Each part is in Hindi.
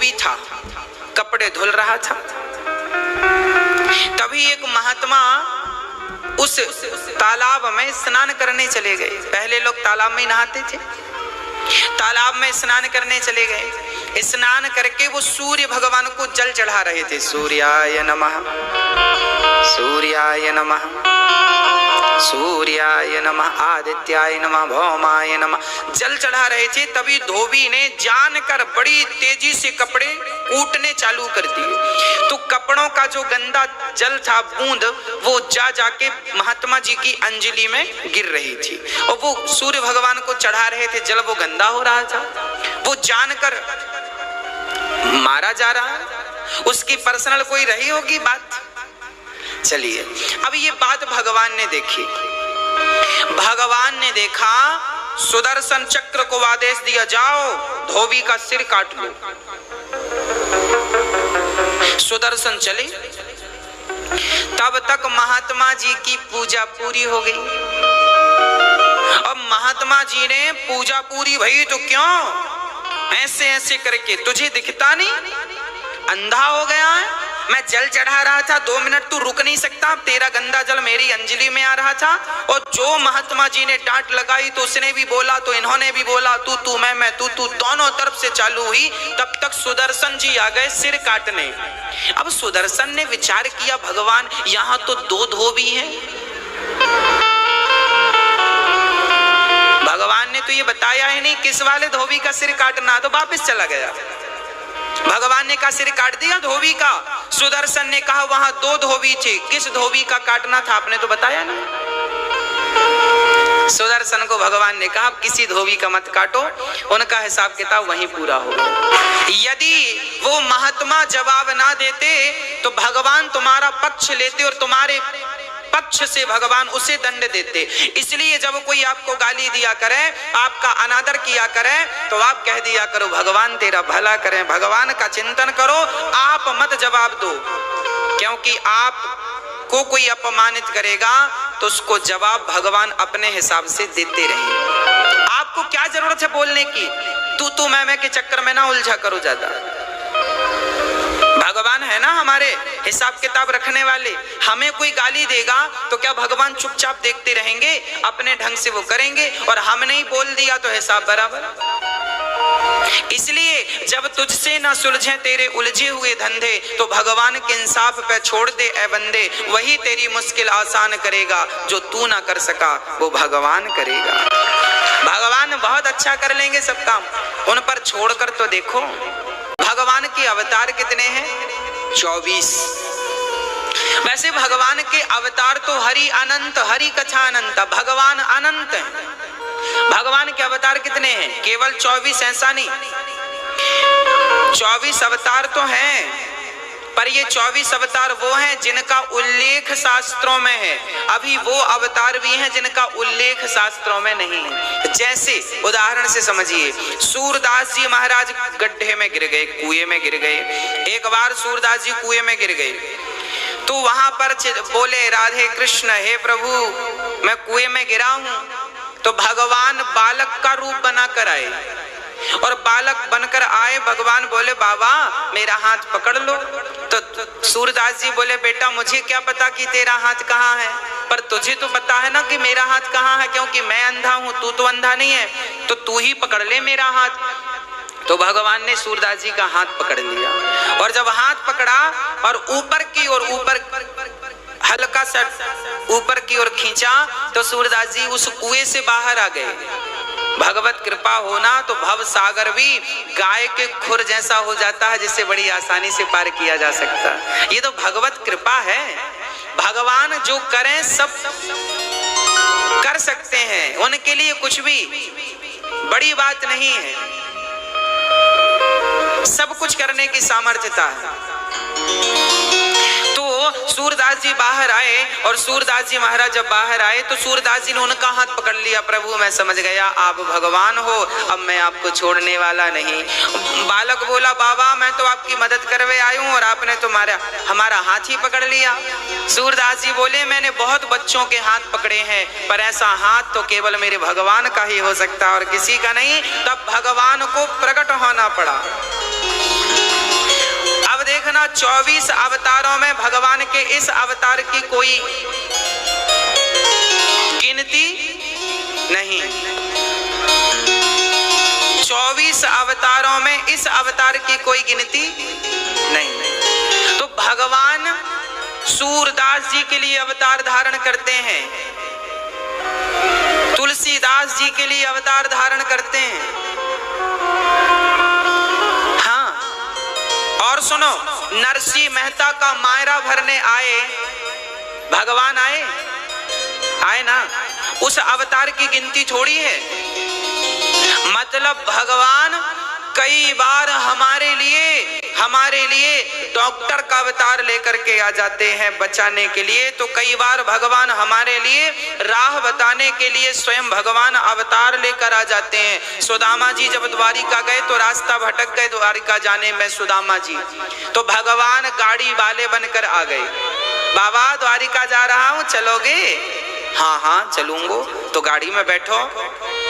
धोबी था, कपड़े धुल रहा था। तभी एक महात्मा उस तालाब में स्नान करने चले गए। पहले लोग तालाब में ही नहाते थे, तालाब में स्नान करने चले गए। स्नान करके वो सूर्य भगवान को जल चढ़ा रहे थे। सूर्याय नमः, सूर्याय नमः, सूर्याय नमः, आदित्याय नमः, भौमाय नमः, जल चढ़ा रहे थे। तभी धोबी ने जानकर बड़ी तेजी से कपड़े कूटने चालू कर दिए। तो कपड़ों का जो गंदा जल था, बूंद, वो जा जाके महात्मा जी की अंजलि में गिर रही थी और वो सूर्य भगवान को चढ़ा रहे थे, जल वो गंदा हो रहा था। वो जानकर मारा जा रहा है। उसकी पर्सनल कोई रही होगी बात। चलिए, अब ये बात भगवान ने देखी। भगवान ने देखा, सुदर्शन चक्र को आदेश दिया, जाओ धोबी का सिर काट लो। सुदर्शन चले। तब तक महात्मा जी की पूजा पूरी हो गई। अब महात्मा जी ने पूजा पूरी भई तो क्यों ऐसे ऐसे करके, तुझे दिखता नहीं, अंधा हो गया है? मैं जल चढ़ा रहा था, 2 मिनट तू रुक नहीं सकता? तेरा गंदा जल मेरी अंजलि में आ रहा था। और जो महात्मा जी ने डांट लगाई तो उसने भी बोला, तो इन्होंने भी बोला, तू मैं तू, दोनों तरफ से चालू हुई। तब तक सुदर्शन जी आ गए सिर काटने। अब सुदर्शन ने विचार किया, भगवान यहाँ तो 2 धोबी हैं, भगवान ने तो ये बताया ही नहीं किस वाले धोबी का सिर काटना, तो वापस चला गया। भगवान ने कहा सिर काट दिया धोबी का। सुदर्शन ने कहा वहां 2 धोबी थे, किस धोबी का काटना था आपने तो बताया ना। सुदर्शन को भगवान ने कहा किसी धोबी का मत काटो, उनका हिसाब किताब वहीं पूरा होगा। यदि वो महात्मा जवाब ना देते तो भगवान तुम्हारा पक्ष लेते और तुम्हारे पक्ष से भगवान उसे दंड देते। इसलिए जब कोई आपको गाली दिया करे, आपका अनादर किया करे, तो आप कह दिया करो भगवान तेरा भला करें, भगवान का चिंतन करो, आप मत जवाब दो। क्योंकि आप को कोई अपमानित करेगा तो उसको जवाब भगवान अपने हिसाब से देते रहेंगे। आपको क्या जरूरत है बोलने की? तू मैं के चक्कर में ना उलझा करो ज्यादा। भगवान है ना हमारे हिसाब किताब रखने वाले। हमें कोई गाली देगा तो क्या भगवान चुपचाप देखते रहेंगे? अपने ढंग से वो करेंगे, और हमने ही बोल दिया तो हिसाब बराबर। इसलिए जब तुझसे ना सुलझे तेरे उलझे हुए धंधे, तो भगवान के इंसाफ पे छोड़ दे ए बंदे, वही तेरी मुश्किल आसान करेगा। जो तू ना कर सका वो भगवान करेगा। भगवान बहुत अच्छा कर लेंगे सब काम, उन पर छोड़कर तो देखो। भगवान के अवतार कितने हैं? 24। वैसे भगवान के अवतार तो हरि अनंत, हरि कथा अनंत, भगवान अनंत है। भगवान के अवतार कितने हैं? केवल 24, ऐसा नहीं, 24 अवतार तो हैं, पर ये 24 अवतार वो हैं जिनका उल्लेख शास्त्रों में है। अभी वो अवतार भी हैं जिनका उल्लेख शास्त्रों में नहीं है। जैसे उदाहरण से समझिए, सूरदास जी महाराज गड्ढे में गिर गए, कुएं में गिर गए। एक बार सूरदास जी कुएं में गिर गए तो वहां पर बोले राधे कृष्ण, हे प्रभु मैं कुएं में गिरा हूं। तो भगवान बालक का रूप बनाकर आए, और बालक बनकर आए। भगवान बोले बाबा मेरा हाथ पकड़ लो। तो सूरदास जी बोले बेटा मुझे क्या पता कि तेरा हाथ कहाँ है, पर तुझे तो पता है ना कि मेरा हाथ कहाँ है, क्योंकि मैं अंधा हूं, तू तो अंधा नहीं है, तो तू ही पकड़ ले मेरा हाथ। तो भगवान ने सूरदास जी का हाथ पकड़ लिया, और जब हाथ पकड़ा और ऊपर की ओर, ऊपर हल्का सा ऊपर की ओर खींचा, तो सूरदास जी उस कुएं से बाहर आ गए। भगवत कृपा होना तो भव सागर भी गाय के खुर जैसा हो जाता है, जिससे बड़ी आसानी से पार किया जा सकता है। ये तो भगवत कृपा है। भगवान जो करें सब कर सकते हैं, उनके लिए कुछ भी बड़ी बात नहीं है, सब कुछ करने की सामर्थ्यता है। तो सूरदास जी बाहर आए, और सूरदास जी महाराज जब बाहर आए तो सूरदास जी ने उनका हाथ पकड़ लिया। प्रभु मैं समझ गया आप भगवान हो, अब मैं आपको छोड़ने वाला नहीं। बालक बोला बाबा मैं तो आपकी मदद करवे आया हूँ, और आपने तो हमारा हाथ ही पकड़ लिया। सूरदास जी बोले मैंने बहुत बच्चों के हाथ पकड़े हैं, पर ऐसा हाथ तो केवल मेरे भगवान का ही हो सकता और किसी का नहीं। तब भगवान को प्रकट होना पड़ा। रखना 24 अवतारों में भगवान के इस अवतार की कोई गिनती नहीं। 24 अवतारों में इस अवतार की कोई गिनती नहीं। तो भगवान सूरदास जी के लिए अवतार धारण करते हैं, तुलसीदास जी के लिए अवतार धारण करते हैं। हाँ, और सुनो, नरसिंह मेहता का मायरा भरने आए भगवान, आए ना, उस अवतार की गिनती थोड़ी है। मतलब भगवान कई बार हमारे लिए डॉक्टर का अवतार लेकर के आ जाते हैं बचाने के लिए, तो कई बार भगवान हमारे लिए राह बताने के लिए स्वयं भगवान अवतार लेकर आ जाते हैं। सुदामा जी जब द्वारिका गए तो रास्ता भटक गए द्वारिका जाने में सुदामा जी, तो भगवान गाड़ी वाले बनकर आ गए। बाबा द्वारिका जा रहा हूं, चलोगे? हाँ हाँ चलूंगो। तो गाड़ी में बैठो,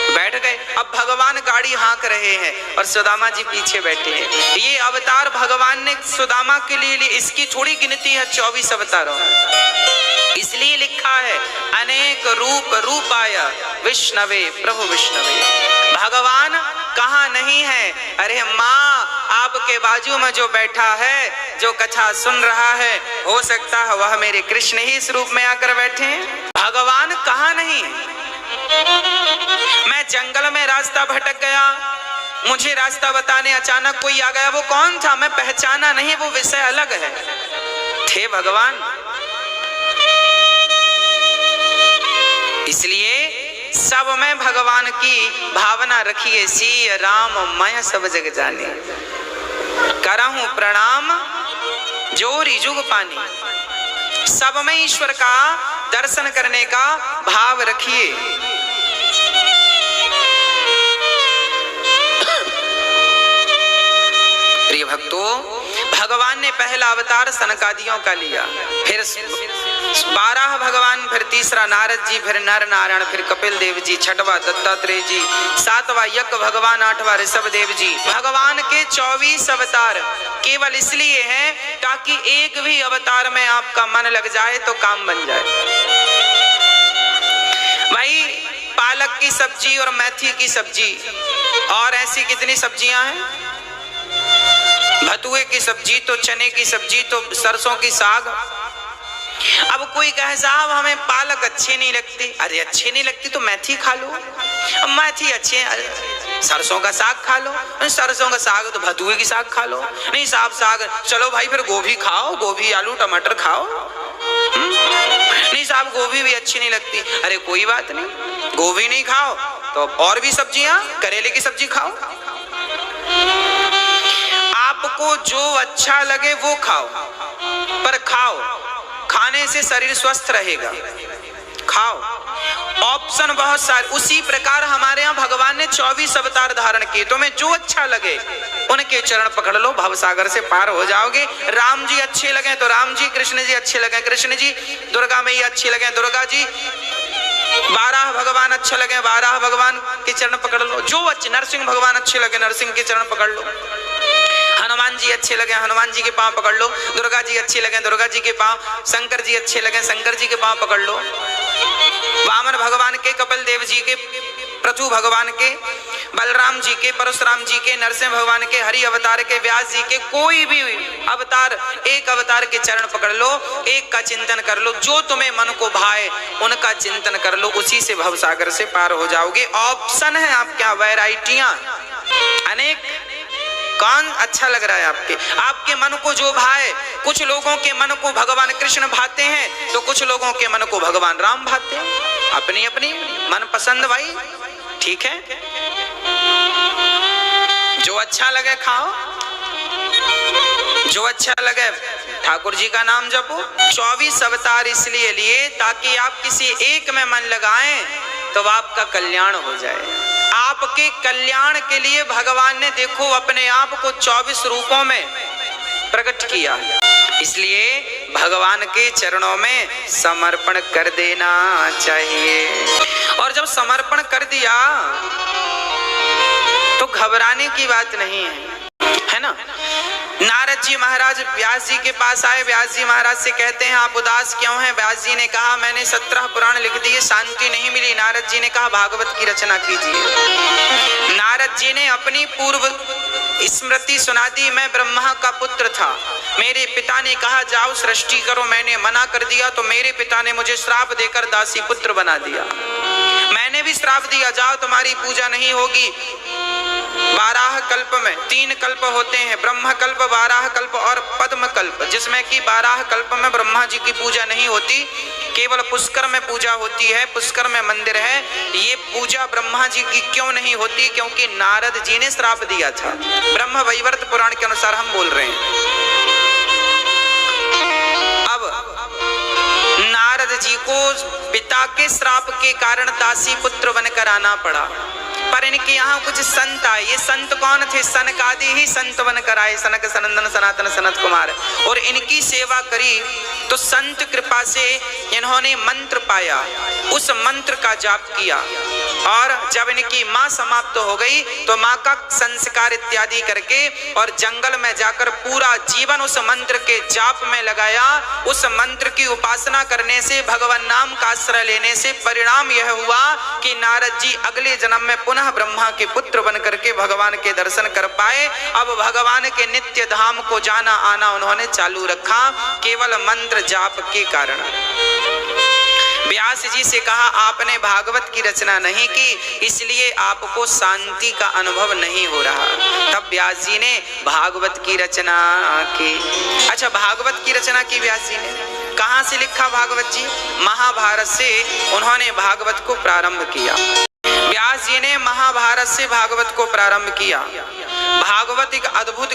बैठ गए। अब भगवान गाड़ी हाँक रहे हैं और सुदामा जी पीछे बैठे हैं। ये अवतार भगवान ने सुदामा के लिए ली, इसकी थोड़ी गिनती है 24 अवतारों में। इसलिए लिखा है अनेक रूप रूपाय विष्णवे प्रभु विष्णवे। भगवान कहाँ नहीं है? अरे माँ, आपके बाजू में जो बैठा है, जो कथा सुन रहा है, हो सकता है वह मेरे कृष्ण ही इस रूप में आकर बैठे हैं। भगवान कहाँ नहीं है? मैं जंगल में रास्ता भटक गया, मुझे रास्ता बताने अचानक कोई आ गया, वो कौन था मैं पहचाना नहीं, वो विषय अलग है। थे भगवान। इसलिए सब में भगवान की भावना रखिए। सी राम मैं सब जग जाने, करहूं प्रणाम जोरी जुग पानी। सब में ईश्वर का दर्शन करने का भाव रखिए। प्रिय भक्तों, भगवान ने पहला अवतार सनकादियों का लिया, फिर 12 भगवान, फिर तीसरा नारद जी, फिर नर नारायण, फिर कपिल देव जी, छठवां दत्तात्रेय जी, 7वां यज्ञ भगवान, 8वां ऋषभ देव जी। भगवान के 24 अवतार केवल इसलिए हैं ताकि एक भी अवतार में आपका मन लग जाए तो काम बन जाए। भाई पालक की सब्जी और मेथी की सब्जी और ऐसी कितनी सब्जियां हैं, भतुए की सब्जी, तो चने की सब्जी, तो सरसों की साग। अब कोई कहे साहब हमें पालक अच्छी नहीं लगती, अरे अच्छी नहीं लगती तो मेथी खा लो। अब मेथी अच्छी है, सरसों का साग खा लो। सरसों का साग तो भतुए की साग खा लो। नहीं साहब साग, चलो भाई फिर गोभी खाओ, गोभी आलू टमाटर खाओ। नहीं साहब गोभी भी अच्छी नहीं लगती, अरे कोई बात नहीं, गोभी नहीं खाओ तो और भी सब्जियां, करेले की सब्जी खाओ। आपको जो अच्छा लगे वो खाओ, पर खाओ, खाने से शरीर स्वस्थ रहेगा। खाओ, ऑप्शन बहुत सारे। उसी प्रकार हमारे यहाँ भगवान ने 24 अवतार धारण किए, तुम्हें जो अच्छा लगे उनके चरण पकड़ लो, भवसागर से पार हो जाओगे। राम जी अच्छे लगे तो राम जी, कृष्ण जी अच्छे लगे कृष्ण जी, दुर्गा मैया अच्छी लगे दुर्गा जी, 12 भगवान अच्छे लगे 12 भगवान के चरण पकड़ लो। जो अच्छे, नरसिंह भगवान अच्छे लगे नरसिंह के चरण पकड़ लो, हनुमान जी अच्छे लगे हनुमान जी के पांव पकड़ लो, दुर्गा जी अच्छे लगे दुर्गा जी के पांव, शंकर जी अच्छे लगे शंकर जी के पांव पकड़ लो, वामन भगवान के, कपिल देव जी के, पृथु भगवान के, बलराम जी के, परशुराम जी के, नरसिंह भगवान के, हरि अवतार के, व्यास जी के, कोई भी अवतार, एक अवतार के चरण पकड़ लो, एक का चिंतन कर लो, जो तुम्हें मन को भाए उनका चिंतन कर लो, उसी से भवसागर से पार हो जाओगे। ऑप्शन है आपके, वैरायटियां अनेक। कौन अच्छा लग रहा है आपके मन को जो भाए। कुछ लोगों के मन को भगवान कृष्ण भाते हैं तो कुछ लोगों के मन को भगवान राम भाते हैं, अपनी अपनी मन पसंद। भाई ठीक है, जो अच्छा लगे खाओ, जो अच्छा लगे ठाकुर जी का नाम जपो। 24 अवतार इसलिए लिए ताकि आप किसी एक में मन लगाएं तो आपका कल्याण हो जाए। आपके कल्याण के लिए भगवान ने देखो अपने आप को 24 रूपों में प्रकट किया। इसलिए भगवान के चरणों में समर्पण कर देना चाहिए। और जब समर्पण कर दिया तो घबराने की बात नहीं है, है ना। नारद नारद जी महाराज व्यास जी के पास आए। व्यास जी महाराज से कहते हैं आप उदास क्यों हैं? व्यास जी ने कहा मैंने 17 पुराण लिख दिए, शांति नहीं मिली। नारद जी ने कहा भागवत की रचना कीजिए। नारद जी ने अपनी पूर्व स्मृति सुना दी। मैं ब्रह्मा का पुत्र था, मेरे पिता ने कहा जाओ सृष्टि करो, मैंने मना कर दिया तो मेरे पिता ने मुझे श्राप देकर दासी पुत्र बना दिया। मैंने भी श्राप दिया जाओ तुम्हारी पूजा नहीं होगी। 12 कल्प में 3 कल्प होते हैं, ब्रह्म कल्प, 12 कल्प और पद्म कल्प, जिसमें कि 12 कल्प में ब्रह्मा जी की पूजा नहीं होती, केवल पुष्कर में पूजा होती है। पुष्कर में मंदिर है। ये पूजा ब्रह्मा जी की क्यों नहीं होती? क्योंकि नारद जी ने श्राप दिया था। ब्रह्म वैवर्त पुराण के अनुसार हम बोल रहे हैं। अब नारद जी को पिता के श्राप के कारण दासी पुत्र बनकर आना पड़ा। पर इनके यहाँ कुछ संत आए। ये संत कौन थे? सनकादि ही संत बनकर आए, सनक सनंदन सनातन सनत कुमार, और इनकी सेवा करी तो संत कृपा से इन्होंने मंत्र पाया। उस मंत्र का जाप किया और जब इनकी माँ समाप्त हो गई तो माँ का संस्कार इत्यादि करके और जंगल में जाकर पूरा जीवन उस मंत्र के जाप में लगाया। उस मंत्र की उपासना करने से, भगवान नाम का आश्रय लेने से परिणाम यह हुआ कि नारद जी अगले जन्म में पुनः ब्रह्मा के पुत्र बन करके भगवान के दर्शन कर पाए। अब भगवान के नित्य धाम को जाना आना उन्होंने चालू रखा केवल मंत्र जाप के कारण। व्यास जी से कहा आपने भागवत की रचना नहीं की, इसलिए आपको शांति का अनुभव नहीं हो रहा। तब व्यास जी ने भागवत की रचना की। अच्छा, भागवत की रचना की व्यास जी ने कहां से लिखा? भागवत जी महाभारत से उन्होंने भागवत को प्रारंभ किया। व्यास जी ने महाभारत से भागवत को प्रारंभ किया। भागवत एक अद्भुत,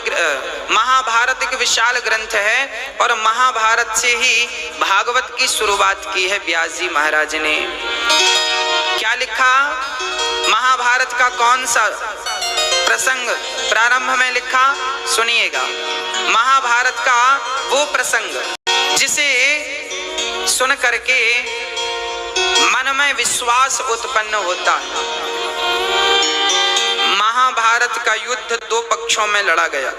महाभारत एक विशाल ग्रंथ है और महाभारत से ही भागवत की शुरुआत की है व्यास जी महाराज ने। क्या लिखा? महाभारत का कौन सा प्रसंग प्रारंभ में लिखा? सुनिएगा। महाभारत का वो प्रसंग जिसे सुन करके मन में विश्वास उत्पन्न होता है। महाभारत का युद्ध 2 पक्षों में लड़ा गया,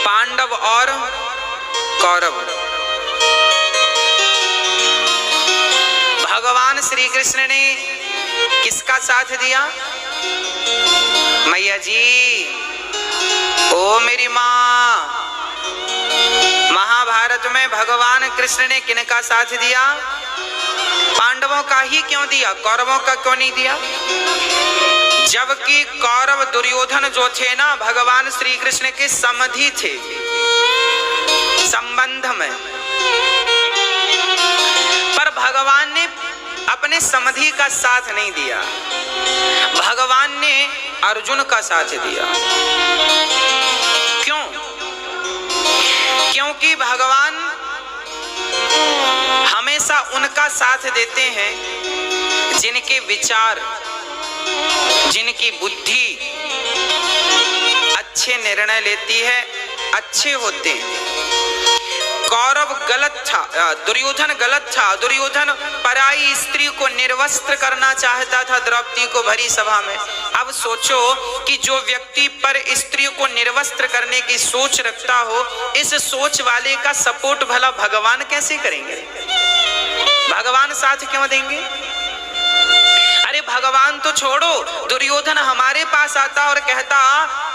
पांडव और कौरव। भगवान श्री कृष्ण ने किसका साथ दिया? मैया जी, ओ मेरी माँ, महाभारत में भगवान कृष्ण ने किनका साथ दिया? पांडवों का ही क्यों दिया? कौरवों का क्यों नहीं दिया? जबकि कौरव दुर्योधन जो थे ना, भगवान श्री कृष्ण के समधि थे संबंध में, पर भगवान ने अपने समधि का साथ नहीं दिया। भगवान ने अर्जुन का साथ दिया। क्यों? क्योंकि भगवान हमेशा उनका साथ देते हैं जिनके विचार, जिनकी बुद्धि अच्छे निर्णय लेती है, अच्छे होते हैं। कौरव गलत था, दुर्योधन गलत था। दुर्योधन पराई स्त्री को निर्वस्त्र करना चाहता था द्रौपदी को भरी सभा में। अब सोचो कि जो व्यक्ति पर स्त्री को निर्वस्त्र करने की सोच रखता हो, इस सोच वाले का सपोर्ट भला भगवान कैसे करेंगे? भगवान साथ क्यों देंगे? अरे भगवान तो छोड़ो, दुर्योधन हमारे पास आता और कहता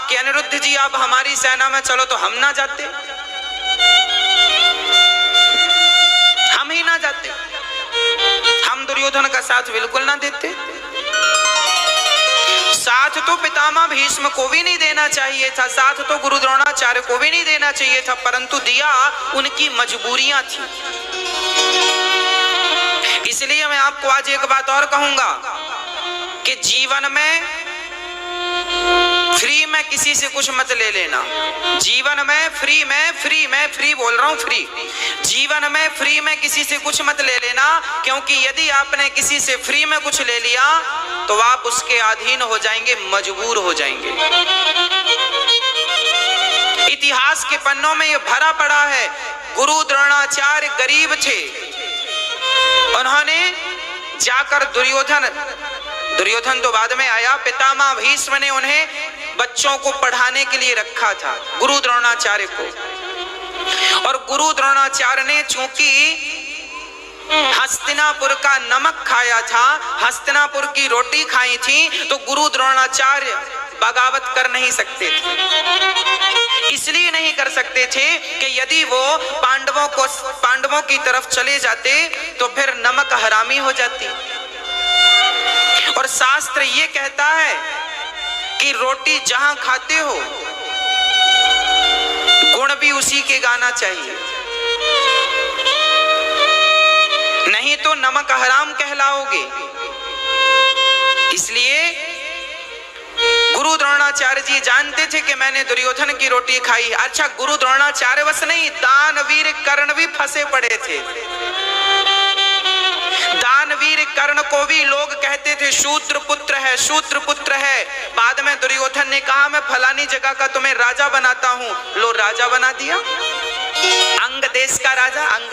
कि अनिरुद्ध जी आप हमारी सेना में चलो, तो हम ना जाते, हम ही ना जाते, हम दुर्योधन का साथ बिल्कुल ना देते। साथ तो पितामह भीष्म को भी नहीं देना चाहिए था, साथ तो गुरु द्रोणाचार्य को भी नहीं देना चाहिए था, परंतु दिया, उनकी मजबूरियां थी। इसलिए मैं आपको आज एक बात और कहूंगा कि जीवन में फ्री में किसी से कुछ मत ले लेना। जीवन में फ्री बोल रहा हूं, फ्री जीवन में फ्री में किसी से कुछ मत ले लेना, क्योंकि यदि आपने किसी से फ्री में कुछ ले लिया तो आप उसके अधीन हो जाएंगे, मजबूर हो जाएंगे। इतिहास के पन्नों में यह भरा पड़ा है। गुरु द्रोणाचार्य गरीब थे, उन्होंने जाकर दुर्योधन तो बाद में आया, पितामह भीष्म ने उन्हें बच्चों को पढ़ाने के लिए रखा था, गुरु द्रोणाचार्य को। और गुरु द्रोणाचार्य ने चूंकि हस्तिनापुर का नमक खाया था, हस्तिनापुर की रोटी खाई थी, तो गुरु द्रोणाचार्य बगावत कर नहीं सकते थे। इसलिए नहीं कर सकते थे कि यदि वो पांडवों की तरफ चले जाते तो फिर नमक हरामी हो जाती। और शास्त्र ये कहता है कि रोटी जहां खाते हो गुण भी उसी के गाना चाहिए, नहीं तो नमक हराम कहलाओगे। इसलिए गुरु द्रोणाचार्य जी जानते थे कि मैंने दुर्योधन की रोटी खाई। अच्छा, गुरु द्रोणाचार्य बस नहीं, दानवीर कर्ण भी फंसे पड़े थे। दानवीर कर्ण को भी लोग कहते थे शूद्र पुत्र है, शूद्र पुत्र है। बाद में दुर्योधन ने कहा मैं फलानी जगह का तुम्हें राजा बनाता हूं, लो राजा बना दिया। अंग देश का राजा, अंग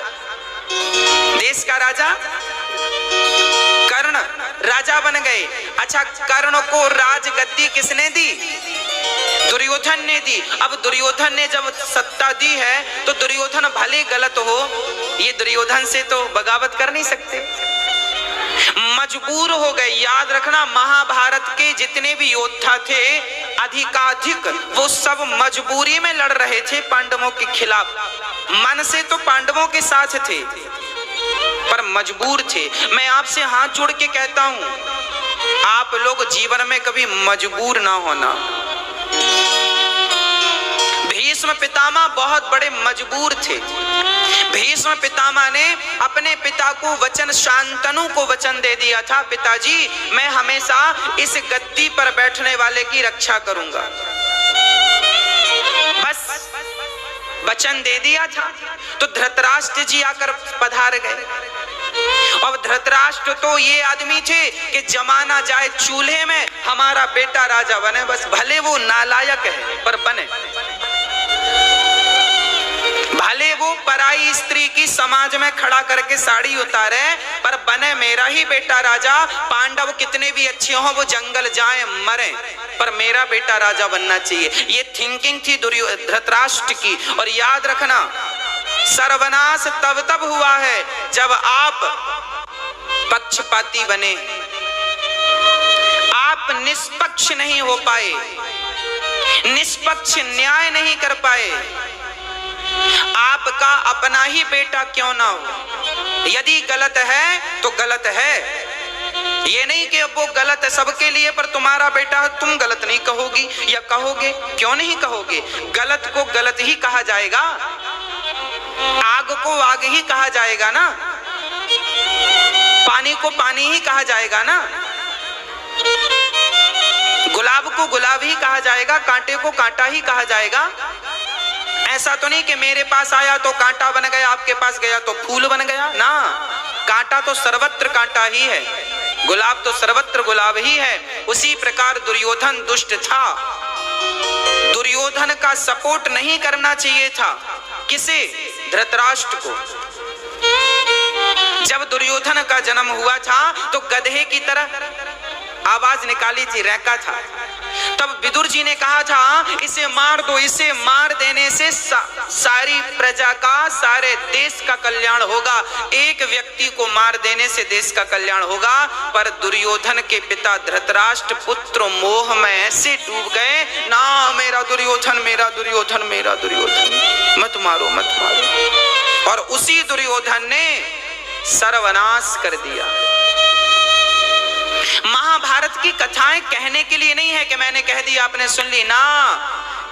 देश का राजा कर्ण राजा बन गए। अच्छा, कर्ण को राजगद्दी किसने दी? दुर्योधन ने दी। अब दुर्योधन ने जब सत्ता दी है तो दुर्योधन भले गलत हो, ये दुर्योधन से तो बगावत कर नहीं सकते, मजबूर हो गए। याद रखना, महाभारत के जितने भी योद्धा थे अधिकाधिक वो सब मजबूरी में लड़ रहे थे पांडवों के खिलाफ। मन से तो पांडवों के साथ थे पर मजबूर थे। मैं आपसे हाथ जोड़ के कहता हूं, आप लोग जीवन में कभी मजबूर ना होना। भीष्म पितामह बहुत बड़े मजबूर थे। भीष्म पितामह ने अपने पिता को वचन, शांतनु को वचन दे दिया था, पिताजी मैं हमेशा इस गद्दी पर बैठने वाले की रक्षा करूंगा। बस वचन दे दिया था। तो धृतराष्ट्र जी आकर पधार गए। और धृतराष्ट्र तो ये आदमी थे कि जमाना जाए चूल्हे में हमारा बेटा राजा बने, बस भले वो नालायक है पर बने, भले वो पराई स्त्री की समाज में खड़ा करके साड़ी उतारे पर बने मेरा ही बेटा राजा। पांडव कितने भी अच्छे हो वो जंगल जाए मरे पर मेरा बेटा राजा बनना चाहिए। ये थिंकिंग थी धृतराष्ट्र की। और याद रखना, सर्वनाश तब हुआ है जब आप पक्षपाती बने, आप निष्पक्ष नहीं हो पाए, निष्पक्ष न्याय नहीं कर पाए। आपका अपना ही बेटा क्यों ना हो, यदि गलत है तो गलत है। ये नहीं कि वो गलत है सबके लिए पर तुम्हारा बेटा है तुम गलत नहीं कहोगी या कहोगे, क्यों नहीं कहोगे? गलत को गलत ही कहा जाएगा, आग को आग ही कहा जाएगा ना, पानी को पानी ही कहा जाएगा ना, गुलाब को गुलाब ही कहा जाएगा, कांटे को कांटा ही कहा जाएगा। ऐसा तो नहीं कि मेरे पास आया तो कांटा बन गया, आपके पास गया तो फूल बन गया ना। कांटा तो सर्वत्र कांटा ही है, गुलाब तो सर्वत्र गुलाब ही है। उसी प्रकार दुर्योधन दुष्ट था, दुर्योधन का सपोर्ट नहीं करना चाहिए था। किसे? धृतराष्ट्र को। जब दुर्योधन का जन्म हुआ था तो गधे की तरह आवाज निकाली थी, रैका था। तब विदुर जी ने कहा था इसे मार दो, इसे मार देने से सारी प्रजा का, सारे देश का कल्याण होगा। एक व्यक्ति को मार देने से देश का कल्याण होगा। पर दुर्योधन के पिता धृतराष्ट्र पुत्र मोह में ऐसे डूब गए ना, मेरा दुर्योधन, मेरा दुर्योधन, मेरा दुर्योधन, मत मारो मत मारो। और उसी दुर्योधन ने सर्वनाश कर दिया। महाभारत की कथाएं कहने के लिए नहीं है कि मैंने कह दिया आपने सुन ली ना,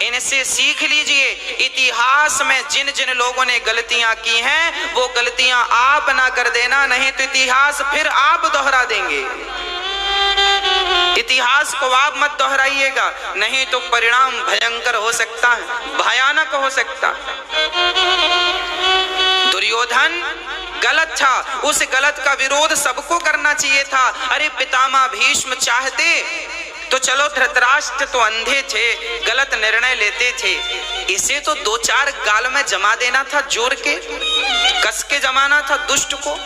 इनसे सीख लीजिए। इतिहास में जिन जिन लोगों ने गलतियां की हैं वो गलतियां आप ना कर देना, नहीं तो इतिहास फिर आप दोहरा देंगे। इतिहास को आप मत दोहराइएगा, नहीं तो परिणाम भयंकर हो सकता है, भयानक हो सकता है। दुर्योधन गलत था, उस गलत का विरोध सबको करना चाहिए था। अरे पितामह भीष्म चाहते तो चलो, धृतराष्ट्र तो अंधे थे, गलत निर्णय लेते थे, इसे तो दो चार गाल में जमा देना था, जोर के कस के जमाना था दुष्ट को।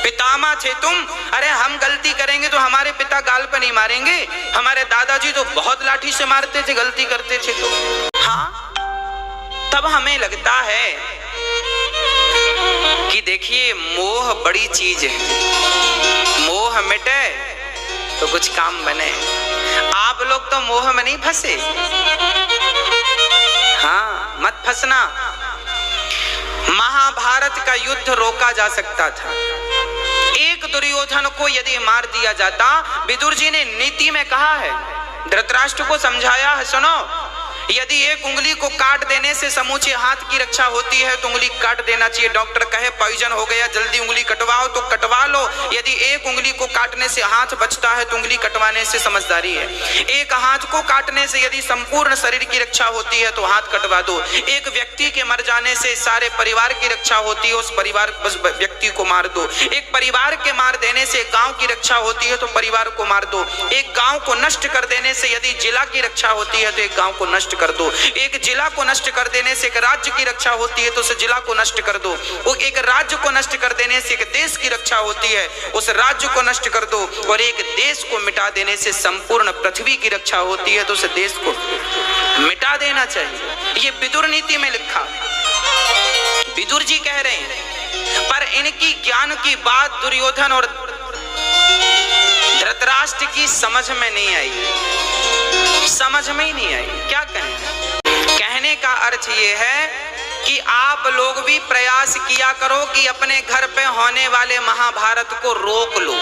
पितामह थे तुम। अरे हम गलती करेंगे तो हमारे पिता गाल पर नहीं मारेंगे, हमारे दादाजी तो बहुत लाठी से मारते थे गलती करते थे तो। हाँ, तब हमें लगता है कि देखिए मोह बड़ी चीज है, मोह मिटे तो कुछ काम बने। आप लोग तो मोह में नहीं फंसे, हाँ मत फंसना। महाभारत का युद्ध रोका जा सकता था, एक दुर्योधन को यदि मार दिया जाता। विदुर जी ने नीति में कहा है, धृतराष्ट्र को समझाया है, सुनो यदि एक उंगली को काट देने से समूचे हाथ की रक्षा होती है तो उंगली काट देना चाहिए। डॉक्टर कहे पॉइजन हो गया जल्दी उंगली कटवाओ तो कटवा लो। यदि एक उंगली को काटने से हाथ बचता है तो उंगली कटवाने से समझदारी है। एक हाथ को काटने से यदि संपूर्ण शरीर की रक्षा होती है तो हाथ कटवा दो। एक व्यक्ति के मर जाने से सारे परिवार की रक्षा होती है, उस परिवार उस व्यक्ति को मार दो। एक परिवार के मार देने से गांव की रक्षा होती है तो परिवार को मार दो। एक गांव को नष्ट कर देने से यदि जिला की रक्षा होती है तो एक गांव को नष्ट कर दो। एक जिला को नष्ट कर देने से एक राज्य की रक्षा होती है तो उस जिला को नष्ट कर दो। एक राज्य को नष्ट कर देने से एक देश की रक्षा होती है, उस राज्य को नष्ट कर दो। और एक देश को मिटा देने से संपूर्ण पृथ्वी की रक्षा होती है तो उस देश को मिटा देना चाहिए। ये विदुर नीति में लिखा, विदुर जी कह रहे हैं। पर इनकी ज्ञान की बात दुर्योधन और धृतराष्ट्र की समझ में नहीं आई, समझ में ही नहीं आई। क्या कहें? कहने का अर्थ ये है कि आप लोग भी प्रयास किया करो कि अपने घर पे होने वाले महाभारत को रोक लो,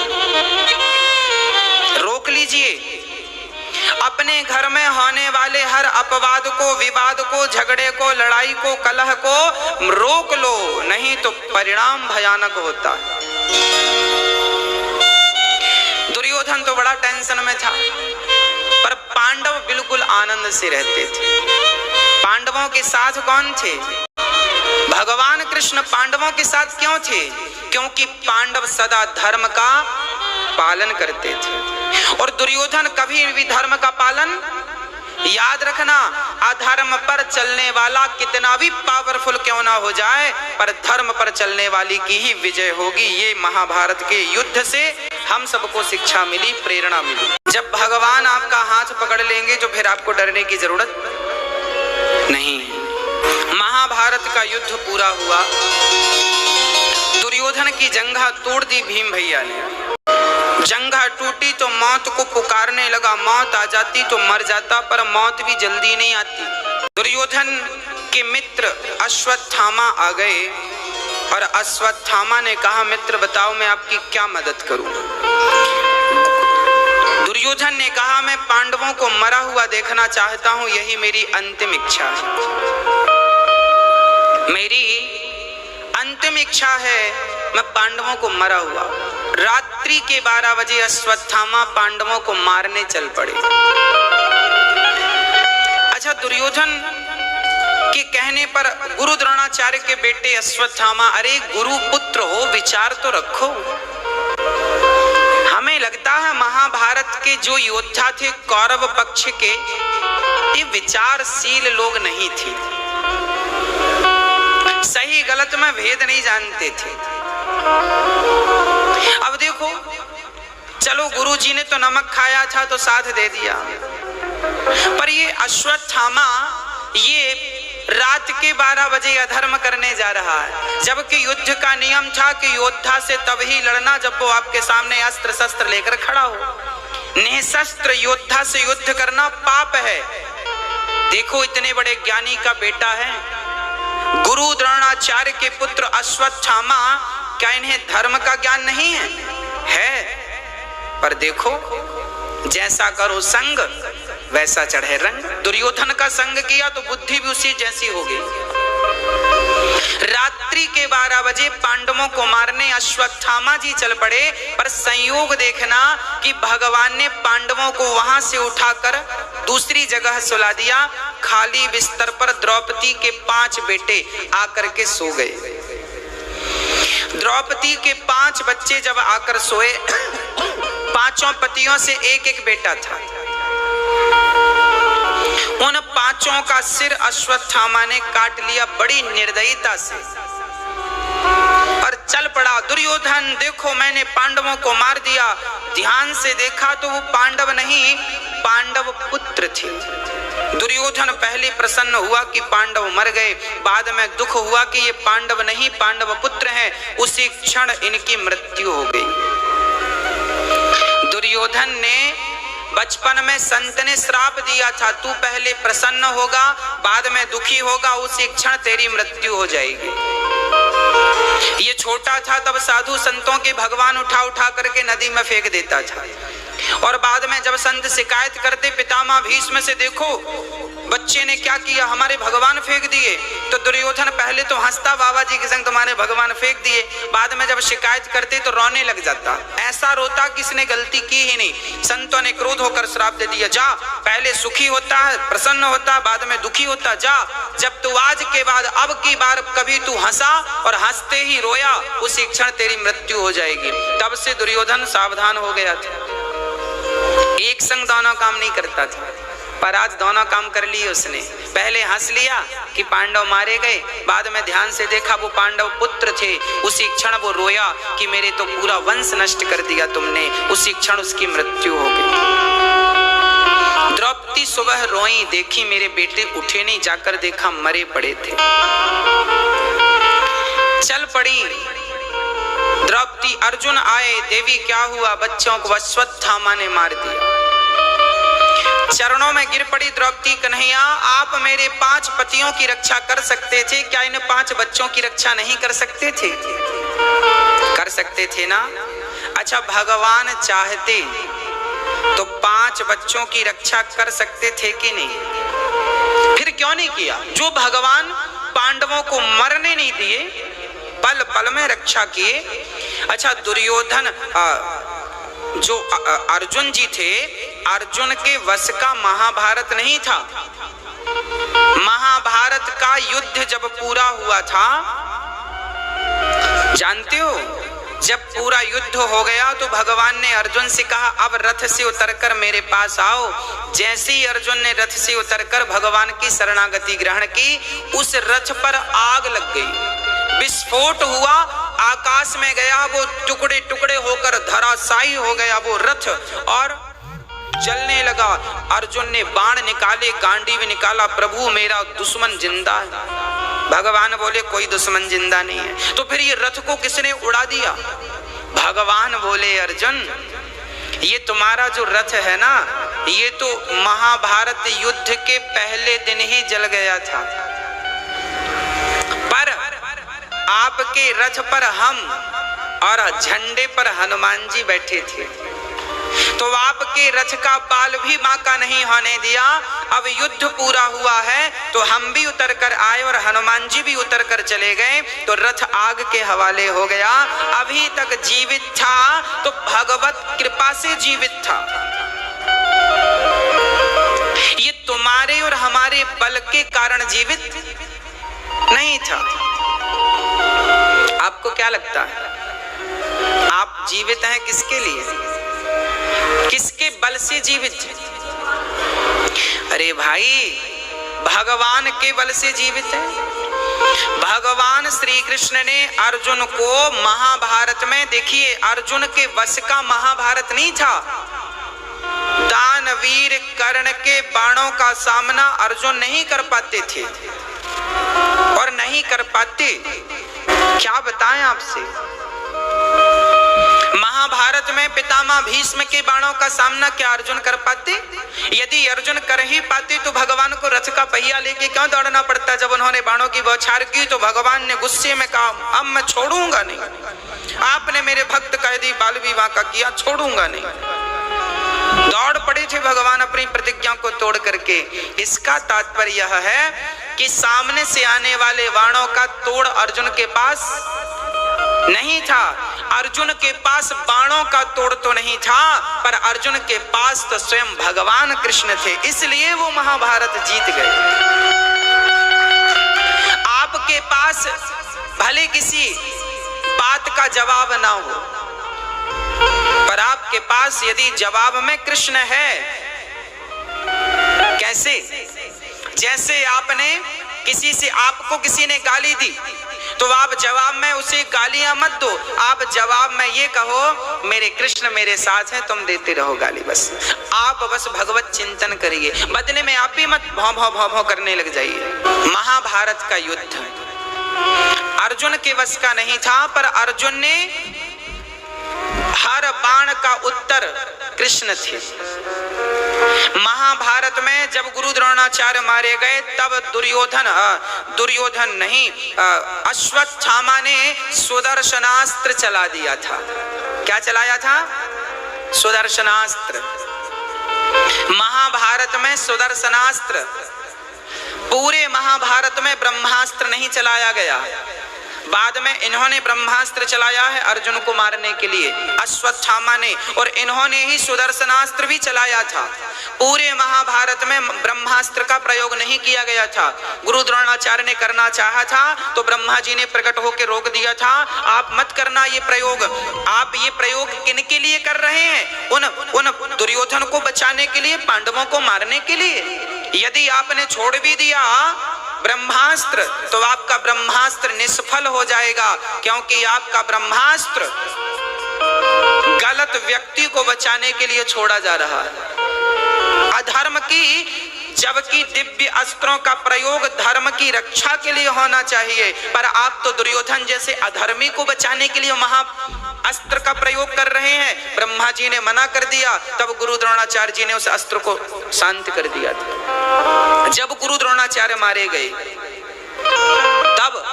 रोक लीजिए। अपने घर में होने वाले हर अपवाद को, विवाद को, झगड़े को, लड़ाई को, कलह को रोक लो, नहीं तो परिणाम भयानक होता है। दुर्योधन तो बड़ा टेंशन में था, पर पांडव बिल्कुल आनंद से रहते थे। पांडवों के साथ कौन थे? भगवान कृष्ण पांडवों के साथ क्यों थे? क्योंकि पांडव सदा धर्म का पालन करते थे और दुर्योधन कभी भी धर्म का पालन, याद रखना, अधर्म पर चलने वाला कितना भी पावरफुल क्यों ना हो जाए, पर धर्म पर चलने वाली की ही विजय होगी। ये महाभारत के युद्ध से हम सबको शिक्षा मिली, प्रेरणा मिली। जब भगवान आपका हाथ पकड़ लेंगे तो फिर आपको डरने की जरूरत नहीं। महाभारत का युद्ध पूरा हुआ, दुर्योधन की जंघा तोड़ दी भीम भैया ने। जंघा टूटी तो मौत को पुकारने लगा, मौत आ जाती तो मर जाता, पर मौत भी जल्दी नहीं आती। दुर्योधन के मित्र अश्वत्थामा आ गए और अश्वत्थामा ने कहा, मित्र बताओ मैं आपकी क्या मदद करूं? दुर्योधन ने कहा, मैं पांडवों को मरा हुआ देखना चाहता हूं, यही मेरी अंतिम इच्छा है। मेरी अंतिम इच्छा है, मैं पांडवों को मरा हुआ। रात्रि के 12 बजे अश्वत्थामा पांडवों को मारने चल पड़े। अच्छा, दुर्योधन के कहने पर गुरु द्रोणाचार्य के बेटे अश्वत्थामा, अरे गुरु पुत्र हो, विचार तो रखो। हमें लगता है महाभारत के जो योद्धा थे कौरव पक्ष के, ये विचारशील लोग नहीं थे, सही गलत में भेद नहीं जानते थे। अब देखो, चलो गुरुजी ने तो नमक खाया था तो साथ दे दिया, पर ये अश्वत्थामा ये रात के 12 बजे अधर्म करने जा रहा है, जबकि युद्ध का नियम था कि योद्धा से तब ही लड़ना जब वो आपके सामने अस्त्र शस्त्र लेकर खड़ा हो। निशस्त्र योद्धा से युद्ध करना पाप है। देखो, इतने बड़े ज्ञानी का बेटा है, गुरु द्रोणाचार्य के पुत्र अश्वत्थामा, क्या इन्हें धर्म का ज्ञान नहीं है? है, पर देखो जैसा करो संग वैसा चढ़े रंग। दुर्योधन का संग किया तो बुद्धि भी उसी जैसी हो गई। रात्रि के 12 बजे पांडवों को मारने अश्वत्थामा जी चल पड़े, पर संयोग देखना कि भगवान ने पांडवों को वहां से उठाकर दूसरी जगह सुला दिया। खाली बिस्तर पर द्रौपदी के 5 बेटे आकर के सो गए। द्रौपदी के 5 बच्चे जब आकर सोए, 5 पतियों से एक एक बेटा था। उन 5 का सिर अश्वत्थामा ने काट लिया बड़ी निर्दयता से, और चल पड़ा। दुर्योधन देखो मैंने पांडवों को मार दिया। ध्यान से देखा तो वो पांडव नहीं, पांडव पुत्र थे। दुर्योधन पहले प्रसन्न हुआ कि पांडव मर गए, बाद में दुख हुआ कि ये पांडव नहीं पांडव पुत्र हैं। उसी क्षण इनकी मृत्यु हो गई। दुर्योधन ने बचपन में संत ने श्राप दिया था, तू पहले प्रसन्न होगा बाद में दुखी होगा, उसी क्षण तेरी मृत्यु हो जाएगी। ये छोटा था तब साधु संतों के भगवान उठा उठा करके नदी में फेंक देता था, और बाद में जब संत शिकायत करते पितामह भीष्म से, देखो बच्चे ने क्या किया, हमारे भगवान फेंक दिए, तो दुर्योधन पहले तो हंसता, बाबा जी के संग तुम्हारे भगवान फेंक दिए। बाद में जब शिकायत करते तो रोने लग जाता, ऐसा रोता किसने गलती की ही नहीं। संतों ने क्रोध होकर श्राप दे दिया, जा पहले सुखी होता है प्रसन्न होता, बाद में दुखी होता, जा जब तू आज के बाद अब की बार कभी तू हंसा और हंसते ही रोया, उसी क्षण तेरी मृत्यु हो जाएगी। तब से दुर्योधन सावधान हो गया था, एक संग दोनों काम नहीं करता था, पर आज दोनों काम कर लिए उसने। पहले हंस लिया कि पांडव मारे गए, बाद में ध्यान से देखा वो पांडव पुत्र थे, उसी क्षण वो रोया कि मेरे तो पूरा वंश नष्ट कर दिया तुमने, उसी क्षण उसकी मृत्यु हो गई। द्रौपदी सुबह रोई, देखी मेरे बेटे उठे नहीं, जाकर देखा मरे पड़े थे। चल पड़ी द्रौपदी, अर्जुन आए, देवी क्या हुआ, बच्चों को अश्वत्थामा ने मार दिया। चरणों में गिर पड़ी द्रौपदी, कन्हैया आप मेरे 5 पतियों की रक्षा कर सकते थे, क्या इन 5 बच्चों की रक्षा नहीं कर सकते थे? कर सकते थे ना। अच्छा भगवान चाहते तो 5 बच्चों की रक्षा कर सकते थे कि नहीं? फिर क्यों नहीं किया? जो भगवान पांडवों को मरने नहीं दिए, पल पल में रक्षा किए। अच्छा दुर्योधन जो अर्जुन जी थे, अर्जुन के वश का महाभारत नहीं था। महाभारत का युद्ध जब पूरा हुआ था, जानते हो, जब पूरा युद्ध हो गया तो भगवान ने अर्जुन से कहा अब रथ से उतरकर मेरे पास आओ। जैसे ही अर्जुन ने रथ से उतरकर भगवान की शरणागति ग्रहण की, उस रथ पर आग लग गई, विस्फोट हुआ, आकाश में गया, वो टुकड़े टुकड़े होकर धराशायी हो गया वो रथ और जलने लगा। अर्जुन ने बाण निकाले, गांडीव निकाला, प्रभु मेरा दुश्मन जिंदा है। भगवान बोले कोई दुश्मन जिंदा नहीं है। तो फिर ये रथ को किसने उड़ा दिया? भगवान बोले अर्जुन ये तुम्हारा जो रथ है ना, ये तो महाभारत युद्ध के पहले दिन ही जल गया था, पर आपके रथ पर हम और झंडे पर हनुमान जी बैठे थे, तो आपके रथ का बाल भी बांका नहीं होने दिया। अब युद्ध पूरा हुआ है तो हम भी उतर कर आए और हनुमान जी भी उतर कर चले गए, तो रथ आग के हवाले हो गया। अभी तक जीवित था तो भगवत कृपा से जीवित था, ये तुम्हारे और हमारे बल के कारण जीवित नहीं था। आपको क्या लगता है आप जीवित हैं किसके लिए? किसके बल से जीवित है? अरे भाई भगवान के बल से जीवित है। भगवान श्री कृष्ण ने अर्जुन को महाभारत में, देखिए अर्जुन के वश का महाभारत नहीं था। दानवीर कर्ण के बाणों का सामना अर्जुन नहीं कर पाते थे और नहीं कर पाते। क्या बताएं आपसे, महाभारत में पितामह भीष्म के बाणों का सामना क्या अर्जुन कर पाते? यदि अर्जुन कर ही पाते तो भगवान को रथ का पहिया लेके क्यों दौड़ना पड़ता? जब उन्होंने बाणों की बौछार की तो भगवान ने गुस्से में कहा अब मैं छोड़ूंगा नहीं, आपने मेरे भक्त का यदि बाल विवाह का किया छोड़ूंगा नहीं। दौड़ पड़े थे भगवान अपनी प्रतिज्ञा को तोड़ करके। इसका तात्पर्य यह है कि सामने से आने वाले बाणों का तोड़ अर्जुन के पास नहीं था। अर्जुन के पास बाणों का तोड़ तो नहीं था, पर अर्जुन के पास तो स्वयं भगवान कृष्ण थे, इसलिए वो महाभारत जीत गए। आपके पास भले किसी बात का जवाब ना हो, पर आपके पास यदि जवाब में कृष्ण है, कैसे? जैसे आपने किसी से, आपको किसी ने गाली दी तो आप जवाब में उसे गालियां मत दो, आप जवाब में ये कहो मेरे कृष्ण मेरे साथ हैं, तुम देते रहो गाली। बस आप बस भगवत चिंतन करिए, बदले में आप ही मत भौं भौं भौं भौं करने लग जाइए। महाभारत का युद्ध अर्जुन के वश का नहीं था, पर अर्जुन ने हर बाण का उत्तर कृष्ण थे। महाभारत में जब गुरु द्रोणाचार्य मारे गए तब दुर्योधन नहीं अश्वत्थामा ने सुदर्शनास्त्र चला दिया था। क्या चलाया था? सुदर्शनास्त्र। महाभारत में सुदर्शनास्त्र, पूरे महाभारत में ब्रह्मास्त्र नहीं चलाया गया। बाद में इन्होंने ब्रह्मास्त्र चलाया है अर्जुन को मारने के लिए, अश्वत्थामा ने, और इन्होंने ही सुदर्शनास्त्र भी चलाया था। पूरे महाभारत में ब्रह्मास्त्र का प्रयोग नहीं किया गया था। गुरु द्रोणाचार्य ने करना चाहा था तो ब्रह्मा जी ने प्रकट होकर रोक दिया था, आप मत करना ये प्रयोग। आप ये प्रयोग किनके लिए कर रहे हैं? उन दुर्योधन को बचाने के लिए, पांडवों को मारने के लिए। यदि आपने छोड़ भी दिया ब्रह्मास्त्र तो आपका ब्रह्मास्त्र निष्फल हो जाएगा, क्योंकि आपका ब्रह्मास्त्र गलत व्यक्ति को बचाने के लिए छोड़ा जा रहा है, अधर्म की, जबकि दिव्य अस्त्रों का प्रयोग धर्म की रक्षा के लिए होना चाहिए। पर आप तो दुर्योधन जैसे अधर्मी को बचाने के लिए महा अस्त्र का प्रयोग कर रहे हैं। ब्रह्मा जी ने मना कर दिया, तब गुरु द्रोणाचार्य जी ने उस अस्त्र को शांत कर दिया था। जब गुरु द्रोणाचार्य मारे गए तब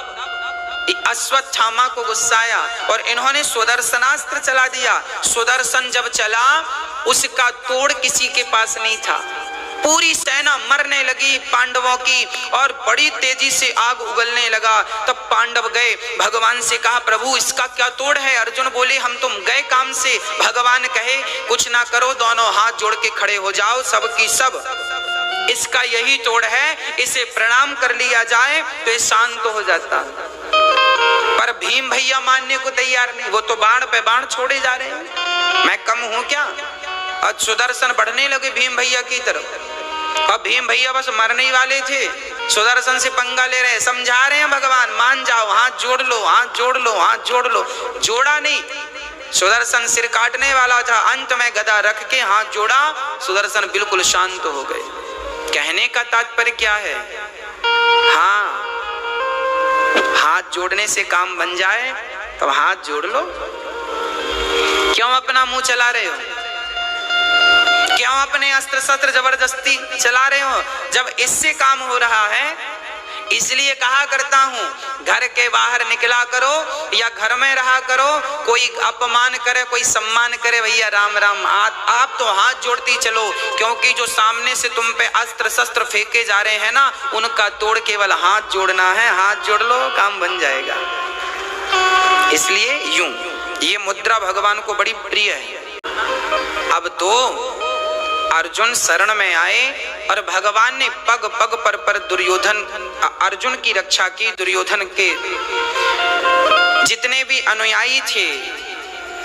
अश्वत्थामा को गुस्सा आया और इन्होंने सुदर्शनास्त्र चला दिया। सुदर्शन जब चला उसका तोड़ किसी के पास नहीं था। पूरी सेना मरने लगी पांडवों की और बड़ी तेजी से आग उगलने लगा। तब पांडव गए, भगवान से कहा प्रभु इसका क्या तोड़ है? अर्जुन बोले हम तुम गए काम से। भगवान कहे कुछ ना करो, दोनों हाथ जोड़ के खड़े हो जाओ, सबकी सब इसका यही तोड़ है, इसे प्रणाम कर लिया जाए तो ये शांत हो जाता। पर भीम भैया मानने को तैयार नहीं, वो तो बाण पे बाण छोड़े जा रहे हैं, मैं कम हूं क्या? और सुदर्शन बढ़ने लगे भीम भैया की तरफ, और भीम भैया बस मरने वाले थे, सुदर्शन से पंगा ले रहे, समझा रहे हैं भगवान मान जाओ, हाथ जोड़ लो, हाथ जोड़ लो, हाथ जोड़ लो। जोड़ा नहीं, सुदर्शन सिर काटने वाला था, अंत में गदा रख के हाथ जोड़ा, सुदर्शन बिल्कुल शांत हो गए। कहने का तात्पर्य क्या है? हाँ, हाथ जोड़ने से काम बन जाए तो हाथ जोड़ लो। क्यों अपना मुंह चला रहे हो? क्यों अपने अस्त्र शस्त्र जबरदस्ती चला रहे हो जब इससे काम हो रहा है? इसलिए कहा करता हूं घर के बाहर निकला करो या घर में रहा करो, कोई अपमान करे कोई सम्मान करे, भैया राम राम, आप तो हाथ जोड़ती चलो, क्योंकि जो सामने से तुम पे अस्त्र शस्त्र फेंके जा रहे हैं ना, उनका तोड़ केवल हाथ जोड़ना है। हाथ जोड़ लो, काम बन जाएगा। इसलिए यूं ये मुद्रा भगवान को बड़ी प्रिय है। अब तो अर्जुन शरण में आए और भगवान ने पग पग पर दुर्योधन अर्जुन की रक्षा की। दुर्योधन के जितने भी अनुयायी थे,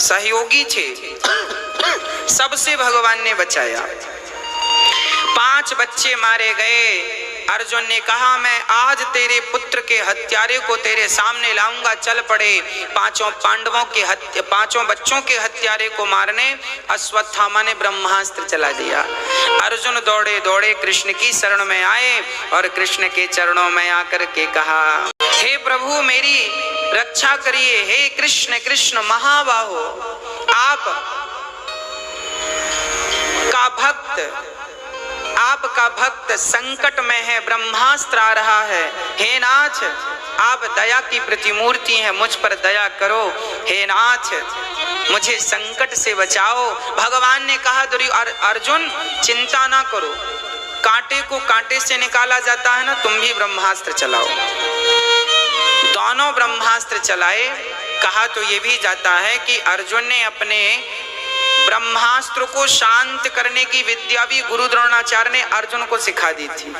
सहयोगी थे, सबसे भगवान ने बचाया। 5 बच्चे मारे गए। अर्जुन ने कहा मैं आज तेरे पुत्र के हत्यारे को तेरे सामने लाऊंगा, चल पड़े 5 पांडवों के 5 बच्चों के हत्यारे को मारने। अश्वत्थामा ने ब्रह्मास्त्र चला दिया। अर्जुन दौड़े दौड़े कृष्ण की शरण में आए और कृष्ण के चरणों में आकर के कहा हे प्रभु मेरी रक्षा करिए, हे कृष्ण कृष्ण महाबाहो, आपका भक्त संकट में है, ब्रह्मास्त्र आ रहा है। हे नाथ आप दया की प्रतिमूर्ति हैं, मुझ पर दया करो। हे नाथ मुझे संकट से बचाओ। भगवान ने कहा अर्जुन चिंता ना करो, कांटे को कांटे से निकाला जाता है ना, तुम भी ब्रह्मास्त्र चलाओ। दोनों ब्रह्मास्त्र चलाए। कहा तो ये भी जाता है कि अर्जुन ने अपने ब्रह्मास्त्र को शांत करने की विद्या भी गुरु द्रोणाचार्य ने अर्जुन को सिखा दी थी,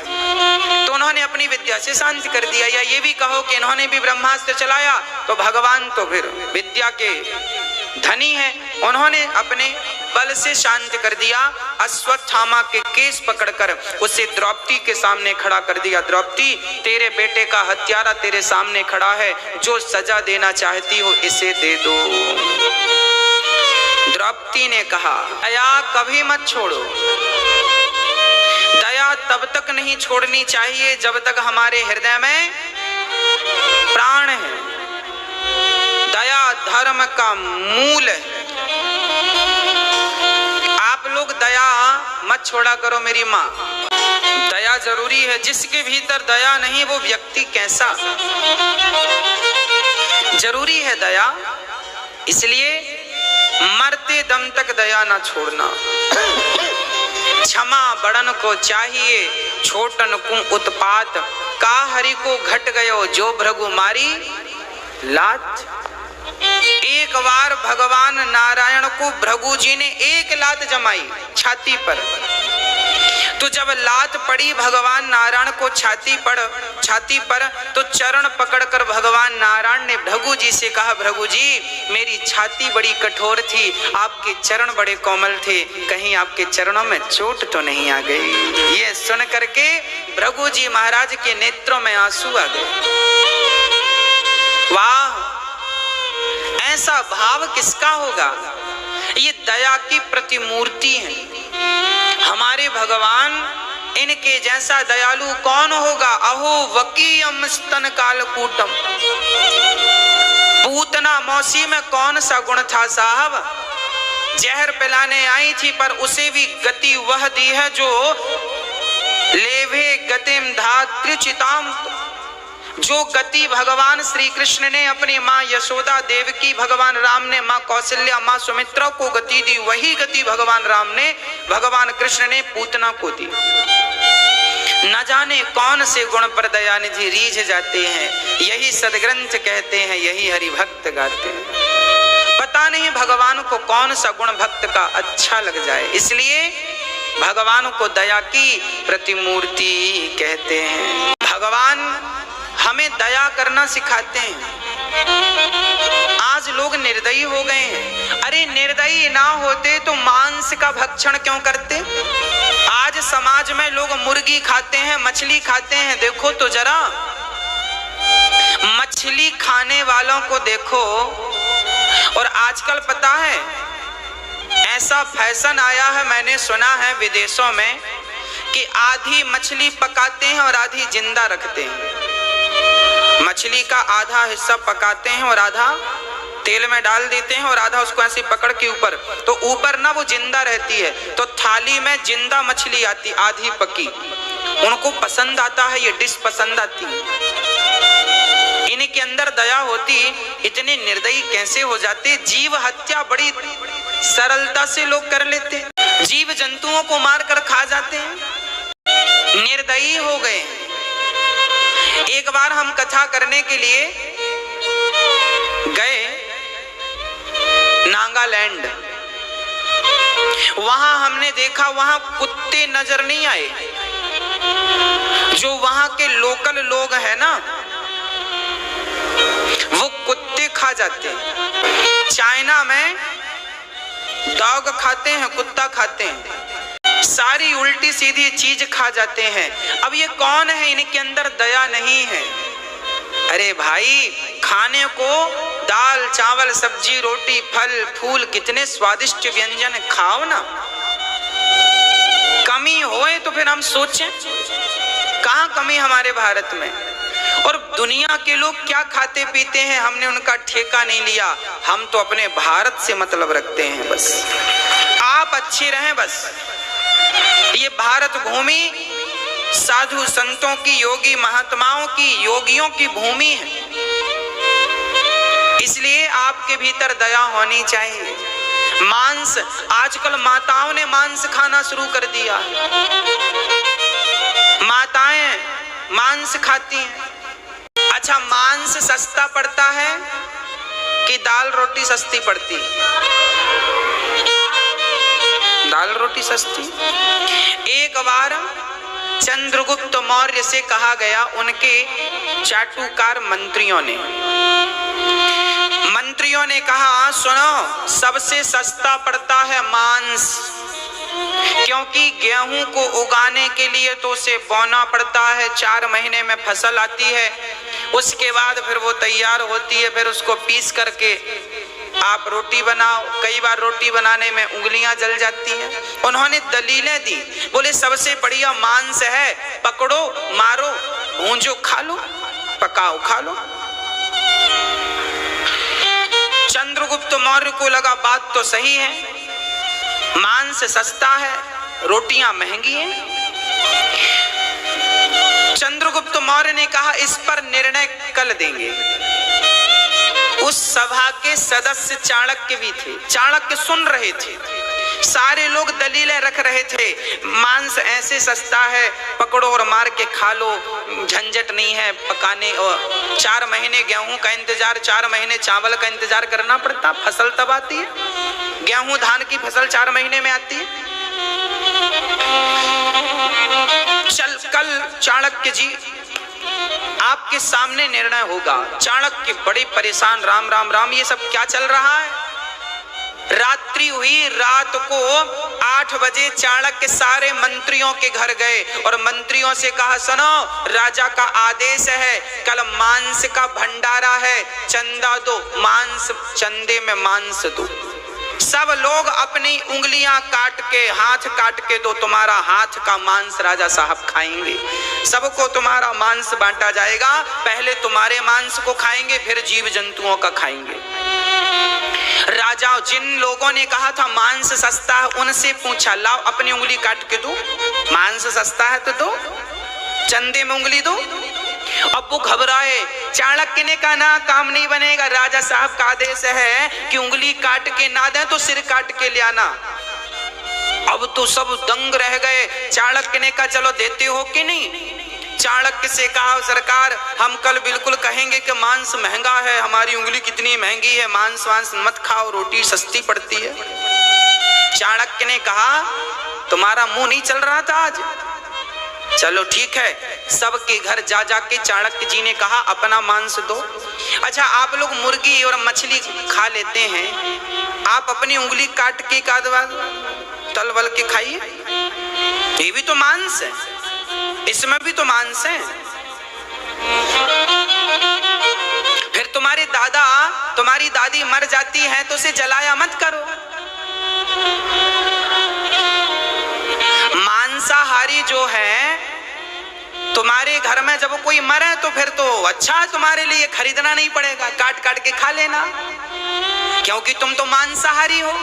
तो उन्होंने अपनी विद्या से शांत कर दिया। या ये भी कहो कि इन्होंने भी ब्रह्मास्त्र चलाया तो भगवान तो फिर विद्या के धनी है, उन्होंने अपने बल से शांत कर दिया। अश्वत्थामा के केस पकड़कर उसे द्रौपदी के सामने खड़ा कर दिया। द्रौपदी, तेरे बेटे का हत्यारा तेरे सामने खड़ा है, जो सजा देना चाहती हो इसे दे दो। द्रौपदी ने कहा, दया कभी मत छोड़ो। दया तब तक नहीं छोड़नी चाहिए जब तक हमारे हृदय में प्राण है। दया धर्म का मूल है। आप लोग दया मत छोड़ा करो मेरी माँ। दया जरूरी है। जिसके भीतर दया नहीं वो व्यक्ति कैसा। जरूरी है दया, इसलिए मरते दम तक दया ना छोड़ना। क्षमा बड़न को चाहिए, छोटन को उत्पात। का हरि को घट गयो जो भृगु मारी लात। एक बार भगवान नारायण को भृगु जी ने एक लात जमाई छाती पर। तो जब लात पड़ी भगवान नारायण को छाती पर तो चरण पकड़कर भगवान नारायण ने भृगु जी से कहा, भृगु जी मेरी छाती बड़ी कठोर थी, आपके चरण बड़े कोमल थे, कहीं आपके चरणों में चोट तो नहीं आ गई। ये सुन करके भृगु जी महाराज के नेत्रों में आंसू आ गए। वाह, ऐसा भाव किसका होगा। ये दया की प्रतिमूर्ति है हमारे भगवान। इनके जैसा दयालु कौन होगा। अहो वकीयम स्तन कालकूटम। पूतना मौसी में कौन सा गुण था साहब। जहर पिलाने आई थी पर उसे भी गति वह दी है जो लेवे गतिम धात्रिचिताम। जो गति भगवान श्री कृष्ण ने अपनी माँ यशोदा देवकी, भगवान राम ने माँ कौशल्या, माँ सुमित्रा को गति दी, वही गति भगवान कृष्ण ने पूतना को दी। न जाने कौन से गुण पर दयानिधि रीझ जाते हैं। यही सदग्रंथ कहते हैं, यही हरि भक्त गाते हैं। पता नहीं भगवान को कौन सा गुण भक्त का अच्छा लग जाए, इसलिए भगवान को दया की प्रतिमूर्ति कहते हैं। भगवान हमें दया करना सिखाते हैं। आज लोग निर्दयी हो गए हैं। अरे निर्दयी ना होते तो मांस का भक्षण क्यों करते। आज समाज में लोग मुर्गी खाते हैं, मछली खाते हैं। देखो तो जरा, मछली खाने वालों को देखो। और आजकल पता है ऐसा फैशन आया है, मैंने सुना है विदेशों में, कि आधी मछली पकाते हैं और आधी जिंदा रखते हैं। मछली का आधा हिस्सा पकाते हैं और आधा तेल में डाल देते हैं और आधा उसको ऐसे पकड़ के ऊपर, तो ऊपर ना वो जिंदा रहती है, तो थाली में जिंदा मछली आती, आधी पकी। उनको पसंद आता है, ये डिश पसंद आती है। इनके अंदर दया होती, इतने निर्दयी कैसे हो जाते। जीव हत्या बड़ी सरलता से लोग कर लेते, जीव जंतुओं को मार कर खा जाते हैं, निर्दयी हो गए। एक बार हम कथा करने के लिए गए नागालैंड। वहां हमने देखा, वहां कुत्ते नजर नहीं आए। जो वहां के लोकल लोग हैं ना, वो कुत्ते खा जाते हैं। चाइना में डॉग खाते हैं, कुत्ता खाते हैं, सारी उल्टी सीधी चीज खा जाते हैं। अब ये कौन है, इनके अंदर दया नहीं है। अरे भाई, खाने को दाल चावल सब्जी रोटी फल फूल कितने स्वादिष्ट व्यंजन खाओ ना। कमी होए तो फिर हम सोचें, कहाँ कमी हमारे भारत में। और दुनिया के लोग क्या खाते पीते हैं, हमने उनका ठेका नहीं लिया। हम तो अपने भारत से मतलब रखते हैं। बस आप अच्छे रहें। बस ये भारत भूमि साधु संतों की, योगी महात्माओं की, योगियों की भूमि है। इसलिए आपके भीतर दया होनी चाहिए। मांस, आजकल माताओं ने मांस खाना शुरू कर दिया। माताएं मांस खाती हैं। अच्छा, मांस सस्ता पड़ता है कि दाल रोटी सस्ती पड़ती? दाल रोटी सस्ती। एक बार चंद्रगुप्त मौर्य से कहा गया, उनके चाटुकार मंत्रियों ने, मंत्री मंत्रियों ने कहा सुनो, सबसे सस्ता पड़ता है मांस, क्योंकि गेहूं को उगाने के लिए तो उसे बोना पड़ता है, 4 महीने में फसल आती है, उसके बाद फिर वो तैयार होती है, फिर उसको पीस करके आप रोटी बनाओ। कई बार रोटी बनाने में उंगलियां जल जाती हैं। उन्होंने दलीलें दी, बोले सबसे बढ़िया मांस है, पकड़ो, मारो, भूंजो, खा लो, पकाओ, खा लो। चंद्रगुप्त मौर्य को लगा बात तो सही है, मांस सस्ता है, रोटियां महंगी हैं। चंद्रगुप्त मौर्य ने कहा इस पर निर्णय कल देंगे। उस सभा के सदस्य चाणक्य भी थे, चाणक्य सुन रहे थे, सारे लोग दलीलें रख रहे थे, मांस ऐसे सस्ता है, पकड़ो और मार के खा लो, झंझट नहीं है पकाने, और 4 महीने गेहूं का इंतजार, 4 महीने चावल का इंतजार करना पड़ता, फसल तब आती है, गेहूं धान की फसल 4 महीने में आती है। चल कल चाणक्य जी आपके सामने निर्णय होगा। चाणक्य बड़े परेशान, राम राम राम, ये सब क्या चल रहा है। रात्रि हुई, रात को 8 बजे चाणक्य सारे मंत्रियों के घर गए और मंत्रियों से कहा सुनो, राजा का आदेश है, कल मांस का भंडारा है, चंदा दो, मांस, चंदे में मांस दो। सब लोग अपनी उंगलियां काट के, हाथ काट के दो, तुम्हारा हाथ का मांस राजा साहब खाएंगे। सबको तुम्हारा मांस बांटा जाएगा, पहले तुम्हारे मांस को खाएंगे, फिर जीव जंतुओं का खाएंगे। राजा, जिन लोगों ने कहा था मांस सस्ता है, उनसे पूछा, लाओ अपनी उंगली काट के दो, मांस सस्ता है तो दो, चंदे में उंगली दो। अब वो घबराए, चाणक्य ने कहा ना, काम नहीं बनेगा, राजा साहब का आदेश है कि उंगली काट के ना दे तो सिर काट के ले आना। अब तो सब दंग रह गए। चाणक्य ने कहा चलो देते हो कि नहीं। चाणक्य से कहा सरकार, हम कल बिल्कुल कहेंगे कि मांस महंगा है, हमारी उंगली कितनी महंगी है, मांस वांस मत खाओ, रोटी सस्ती पड़ती है। चाणक्य ने कहा तुम्हारा मुंह नहीं चल रहा था आज, चलो ठीक है। सबके घर जा जाके चाणक्य जी ने कहा अपना मांस दो। अच्छा, आप लोग मुर्गी और मछली खा लेते हैं, आप अपनी उंगली काट के तल वल के खाइए, ये भी तो मांस है, इसमें भी तो मांस है। फिर तुम्हारे दादा तुम्हारी दादी मर जाती है तो उसे जलाया मत करो। मांसाहारी जो है, तुम्हारे घर में जब कोई मरे तो फिर तो अच्छा है, तुम्हारे लिए खरीदना नहीं पड़ेगा, काट काट के खा लेना, क्योंकि तुम तो मांसाहारी हो।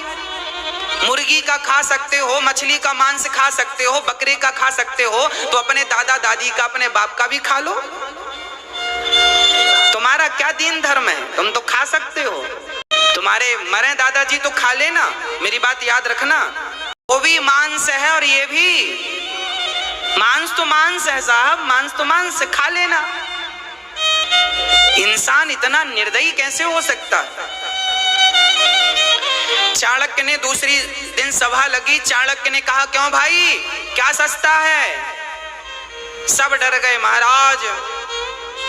मुर्गी का खा सकते हो, मछली का मांस खा सकते हो, बकरे का खा सकते हो, तो अपने दादा दादी का, अपने बाप का भी खा लो। तुम्हारा क्या दीन धर्म है, तुम तो खा सकते हो। तुम्हारे मरे दादाजी तो खा लेना, मेरी बात याद रखना, वो भी मांस है और ये भी मांस तो मांस है साहब, मांस तो मांस है, खा लेना। इंसान इतना निर्दयी कैसे हो सकता है। चाणक्य ने दूसरी दिन सभा लगी, चाणक्य ने कहा क्यों भाई, क्या सस्ता है। सब डर गए, महाराज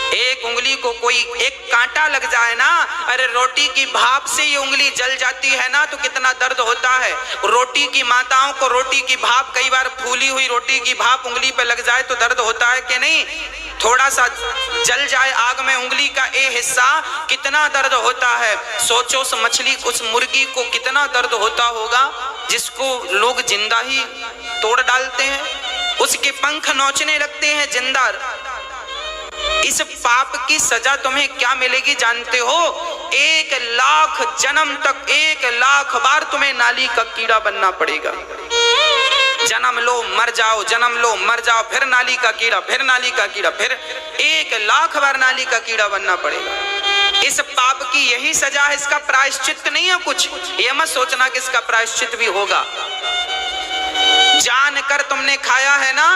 एक उंगली को कोई एक कांटा लग जाए ना, अरे रोटी की भाप से ये उंगली जल जाती है ना तो कितना दर्द होता है। रोटी की माताओं को रोटी की भाप, कई बार फूली हुई रोटी की भाप उंगली पे लग जाए तो दर्द होता है कि नहीं। थोड़ा सा जल जाए आग में उंगली का ये हिस्सा, कितना दर्द होता है। सोचो उस मछली, उस मुर्गी को कितना दर्द होता होगा जिसको लोग जिंदा ही तोड़ डालते हैं, उसके पंख नोचने लगते हैं जिंदा। इस पाप की सजा तुम्हें क्या मिलेगी जानते हो, 1 लाख जन्म तक, 1 लाख बार तुम्हें नाली का कीड़ा बनना पड़ेगा। जन्म लो मर जाओ, जन्म लो मर जाओ, फिर नाली का कीड़ा, फिर नाली का कीड़ा, फिर 1 लाख बार नाली का कीड़ा बनना पड़ेगा। इस पाप की यही सजा है, इसका प्रायश्चित नहीं है कुछ। ये मत सोचना कि इसका प्रायश्चित भी होगा। जानकर तुमने खाया है ना,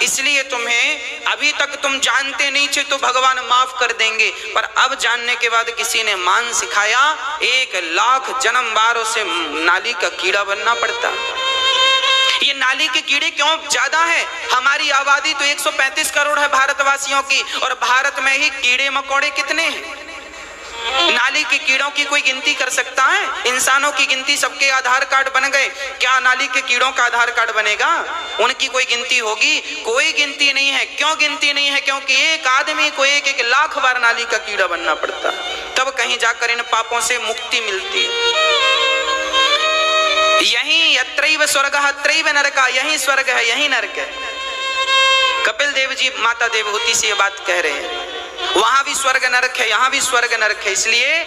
इसलिए तुम्हें, अभी तक तुम जानते नहीं थे तो भगवान माफ कर देंगे, पर अब जानने के बाद किसी ने मांस खाया, 1 लाख जन्म बार उसे नाली का कीड़ा बनना पड़ता। ये नाली के कीड़े क्यों ज्यादा है, हमारी आबादी तो 135 करोड़ है भारतवासियों की, और भारत में ही कीड़े मकोड़े कितने हैं। नाली के कीड़ों की कोई गिनती कर सकता है? इंसानों की गिनती, सबके आधार कार्ड बन गए, क्या नाली के कीड़ों का आधार कार्ड बनेगा? उनकी कोई गिनती होगी? कोई गिनती नहीं है। क्यों गिनती नहीं है? क्योंकि एक आदमी को 1-1 लाख बार नाली का कीड़ा बनना पड़ता, तब कहीं जाकर इन पापों से मुक्ति मिलती है। यही यत्रैव स्वर्गः अत्रैव नरकः, यही स्वर्ग है, यही नरक है। कपिल देव जी माता देवहूति से ये बात कह रहे हैं, वहां भी स्वर्ग नरक है, यहां भी स्वर्ग नरक है, इसलिए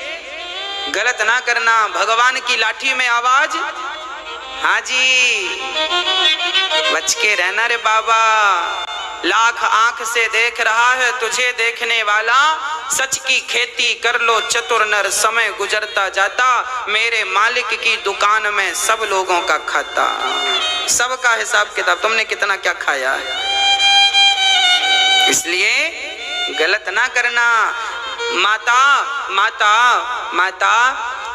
गलत ना करना। भगवान की लाठी में आवाज, हाँ जी, बच के रहना रे बाबा। लाख आंख से देख रहा है तुझे देखने वाला, सच की खेती कर लो चतुर नर, समय गुजरता जाता, मेरे मालिक की दुकान में सब लोगों का खाता। सबका हिसाब किताब, तुमने कितना क्या खाया है, इसलिए गलत ना करना। माता माता माता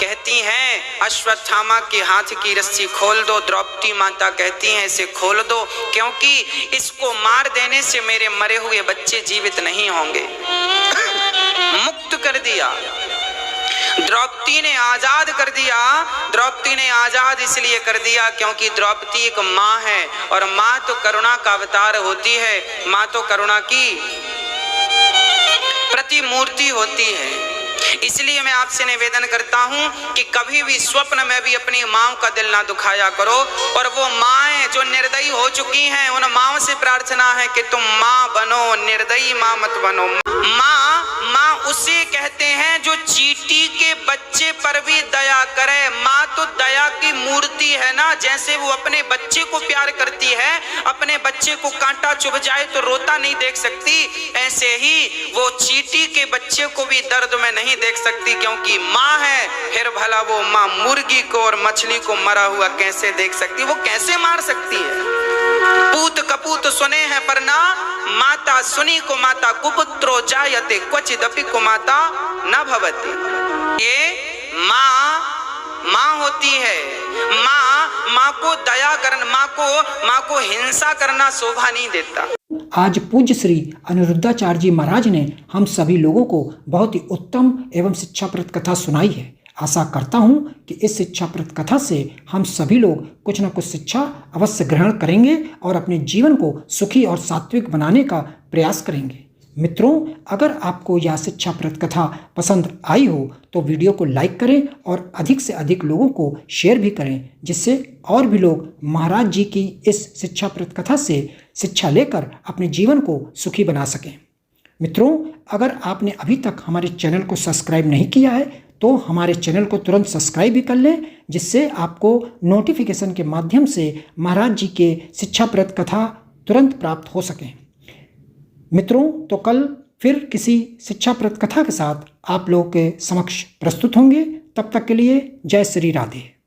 कहती हैं अश्वत्थामा के हाथ की रस्सी खोल दो, द्रौपदी माता कहती हैं इसे खोल दो, क्योंकि इसको मार देने से मेरे मरे हुए बच्चे जीवित नहीं होंगे। मुक्त कर दिया, द्रौपदी ने आजाद कर दिया। द्रौपदी ने आजाद इसलिए कर दिया क्योंकि द्रौपदी एक माँ है, और माँ तो करुणा का अवतार होती है, माँ तो करुणा की प्रतिमूर्ति होती है। इसलिए मैं आपसे निवेदन करता हूं कि कभी भी स्वप्न में भी अपनी माँ का दिल ना दुखाया करो। और वो माएं जो निर्दयी हो चुकी हैं, उन माँओं से प्रार्थना है कि तुम माँ बनो, निर्दयी माँ मत बनो। माँ उसे कहते हैं जो चींटी के बच्चे पर भी दया करे। माँ तो दया की मूर्ति है ना, जैसे वो अपने बच्चे को प्यार करती है, अपने बच्चे को कांटा चुभ जाए तो रोता नहीं देख सकती, ऐसे ही वो चींटी के बच्चे को भी दर्द में नहीं देख सकती, क्योंकि माँ है। फिर भला वो माँ मुर्गी को और मछली को मरा हुआ कैसे देख सकती? वो कैसे मार सकती है? पूत कपूत सुने हैं पर ना माता, सुनी को माता कुपुत्रो जायते क्वचिदपि को माता न भवति। ये माँ होती है। माँ को दया करना, माँ को हिंसा करना शोभा नहीं देता। आज पूज्य श्री अनिरुद्धाचार्य जी महाराज ने हम सभी लोगों को बहुत ही उत्तम एवं शिक्षाप्रद कथा सुनाई है। आशा करता हूँ कि इस शिक्षाप्रद कथा से हम सभी लोग कुछ न कुछ शिक्षा अवश्य ग्रहण करेंगे और अपने जीवन को सुखी और सात्विक बनाने का प्रयास करेंगे। मित्रों, अगर आपको यह शिक्षाप्रद कथा पसंद आई हो तो वीडियो को लाइक करें और अधिक से अधिक लोगों को शेयर भी करें, जिससे और भी लोग महाराज जी की इस शिक्षाप्रद कथा से शिक्षा लेकर अपने जीवन को सुखी बना सकें। मित्रों, अगर आपने अभी तक हमारे चैनल को सब्सक्राइब नहीं किया है तो हमारे चैनल को तुरंत सब्सक्राइब भी कर लें, जिससे आपको नोटिफिकेशन के माध्यम से महाराज जी के शिक्षाप्रद कथा तुरंत प्राप्त हो सकें। मित्रों, तो कल फिर किसी शिक्षाप्रद कथा के साथ आप लोगों के समक्ष प्रस्तुत होंगे। तब तक के लिए जय श्री राधे।